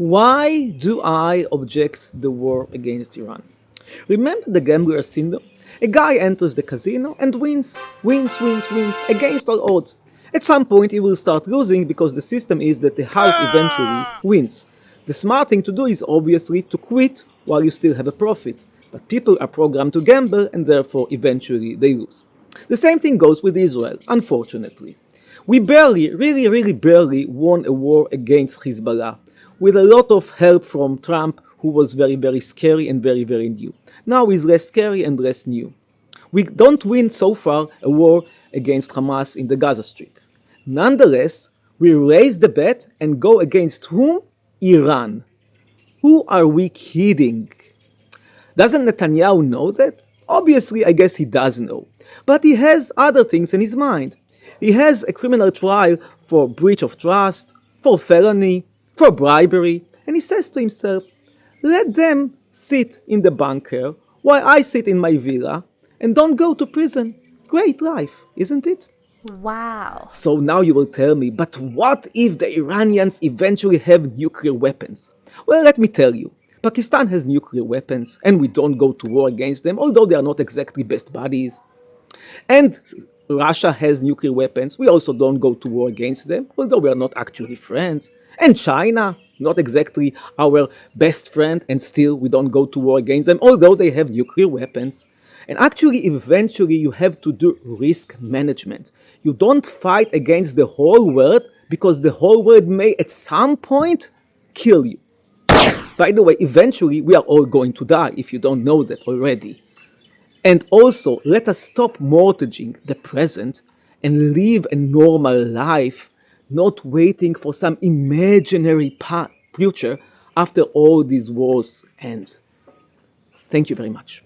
Why do I object the war against Iran? Remember the gambler syndrome? A guy enters the casino and wins against all odds. At some point he will start losing because the system is that the house eventually wins. The smart thing to do is obviously to quit while you still have a profit. But people are programmed to gamble and therefore eventually they lose. The same thing goes with Israel, unfortunately. We really barely won a war against Hezbollah, with a lot of help from Trump, who was very scary and very new. Now he's less scary and less new. We don't win so far a war against Hamas in the Gaza Strip. Nonetheless, we raise the bet and go against whom? Iran. Who are we kidding? Doesn't Netanyahu know that? Obviously, I guess he does know. But he has other things in his mind. He has a criminal trial for breach of trust, for felony, for bribery, and he says to himself, let them sit in the bunker while I sit in my villa and don't go to prison. Great life, isn't it? Wow. So now you will tell me, but what if the Iranians eventually have nuclear weapons? Well, let me tell you. Pakistan has nuclear weapons, and we don't go to war against them, although they are not exactly best buddies. And Russia has nuclear weapons. We also don't go to war against them, although we are not actually friends. And China, not exactly our best friend, and still we don't go to war against them, although they have nuclear weapons. And actually, eventually, you have to do risk management. You don't fight against the whole world, because the whole world may at some point kill you. By the way, eventually we are all going to die, if you don't know that already. And also, let us stop mortgaging the present and live a normal life, not waiting for some imaginary future after all these wars end. Thank you very much.